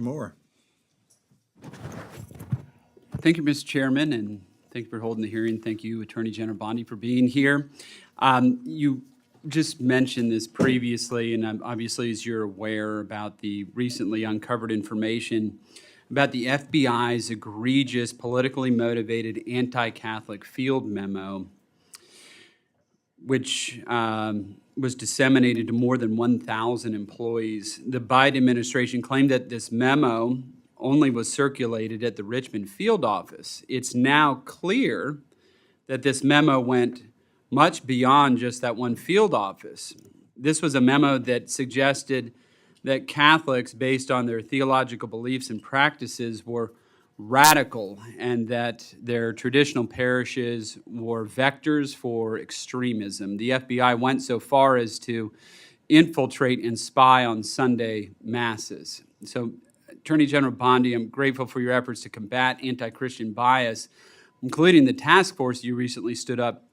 More. Thank you, Mr. Chairman, and thank you for holding the hearing. Thank you, Attorney General Bondi, for being here. You just mentioned this previously, and obviously, as you're aware, about the recently uncovered information about the FBI's egregious, politically motivated anti-Catholic field memo, which was disseminated to more than 1,000 employees. The Biden administration claimed that this memo only was circulated at the Richmond field office. It's now clear that this memo went much beyond just that one field office. This was a memo that suggested that Catholics, based on their theological beliefs and practices, were radical and that their traditional parishes were vectors for extremism. The FBI went so far as to infiltrate and spy on Sunday masses. So, Attorney General Bondi, I'm grateful for your efforts to combat anti-Christian bias, including the task force you recently stood up.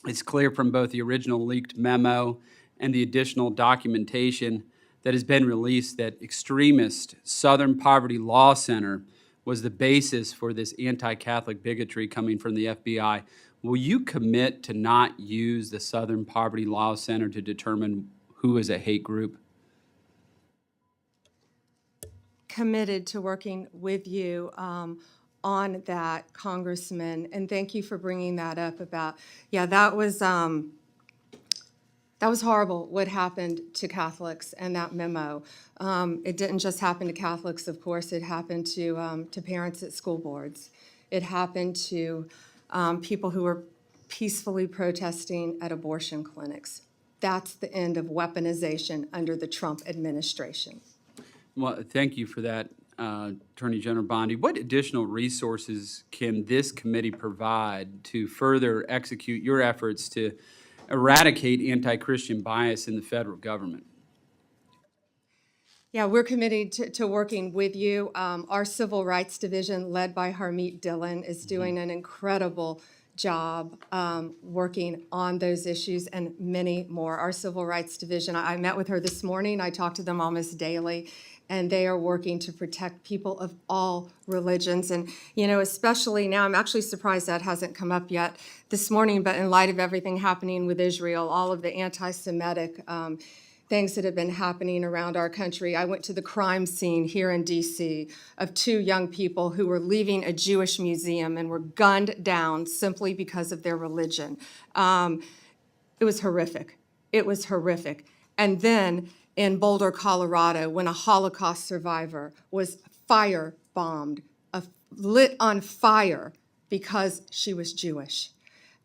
It's clear from both the original leaked memo and the additional documentation that has been released that extremist Southern Poverty Law Center was the basis for this anti-Catholic bigotry coming from the FBI. Will you commit to not use the Southern Poverty Law Center to determine who is a hate group? Committed to working with you on that, Congressman, and thank you for bringing that up about, that was horrible what happened to Catholics and that memo. It didn't just happen to Catholics, of course. It happened to parents at school boards. It happened to people who were peacefully protesting at abortion clinics. That's the end of weaponization under the Trump administration. Well, thank you for that, Attorney General Bondi. What additional resources can this committee provide to further execute your efforts to eradicate anti-Christian bias in the federal government? Yeah, we're committed to working with you. Our Civil Rights Division, led by Harmeet Dillon, is doing an incredible job working on those issues and many more. Our Civil Rights Division, I met with her this morning. I talk to them almost daily, and they are working to protect people of all religions. And, especially now, I'm actually surprised that hasn't come up yet this morning, but in light of everything happening with Israel, all of the anti-Semitic things that have been happening around our country. I went to the crime scene here in D.C. of two young people who were leaving a Jewish museum and were gunned down simply because of their religion. It was horrific. It was horrific. And then in Boulder, Colorado, when a Holocaust survivor was firebombed, lit on fire because she was Jewish.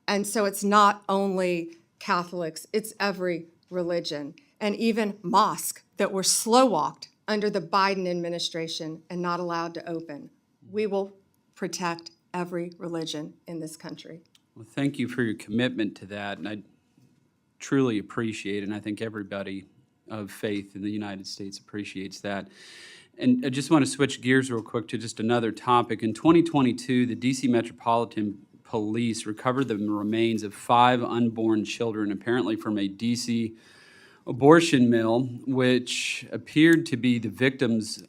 And so it's not only Catholics, it's every religion. And even mosques that were slow-walked under the Biden administration and not allowed to open. We will protect every religion in this country. Well, thank you for your commitment to that, and I truly appreciate it, and I think everybody of faith in the United States appreciates that. And I just want to switch gears real quick to just another topic. In 2022, the D.C. Metropolitan Police recovered the remains of 5 unborn children, apparently from a D.C. abortion mill, which appeared to be the victims,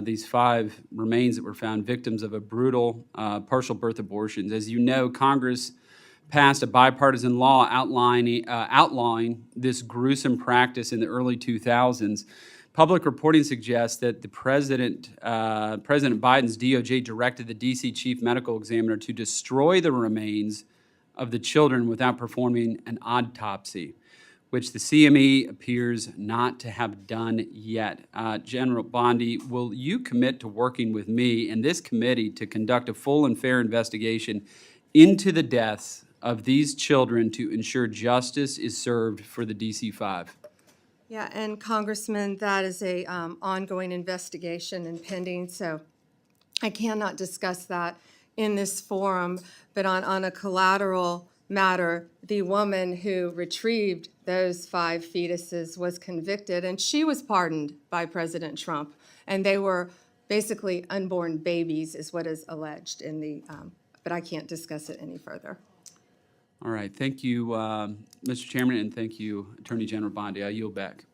these 5 remains that were found, victims of a brutal partial birth abortions. As you know, Congress passed a bipartisan law outlawing this gruesome practice in the early 2000s. Public reporting suggests that President Biden's DOJ directed the D.C. Chief Medical Examiner to destroy the remains of the children without performing an autopsy, which the CME appears not to have done yet. General Bondi, will you commit to working with me and this committee to conduct a full and fair investigation into the deaths of these children to ensure justice is served for the DC-5? Yeah, and Congressman, that is a ongoing investigation and pending, so I cannot discuss that in this forum. But on a collateral matter, the woman who retrieved those 5 fetuses was convicted, and she was pardoned by President Trump. And they were basically unborn babies, is what is alleged in the, but I can't discuss it any further. All right. Thank you, Mr. Chairman, and thank you, Attorney General Bondi. I yield back.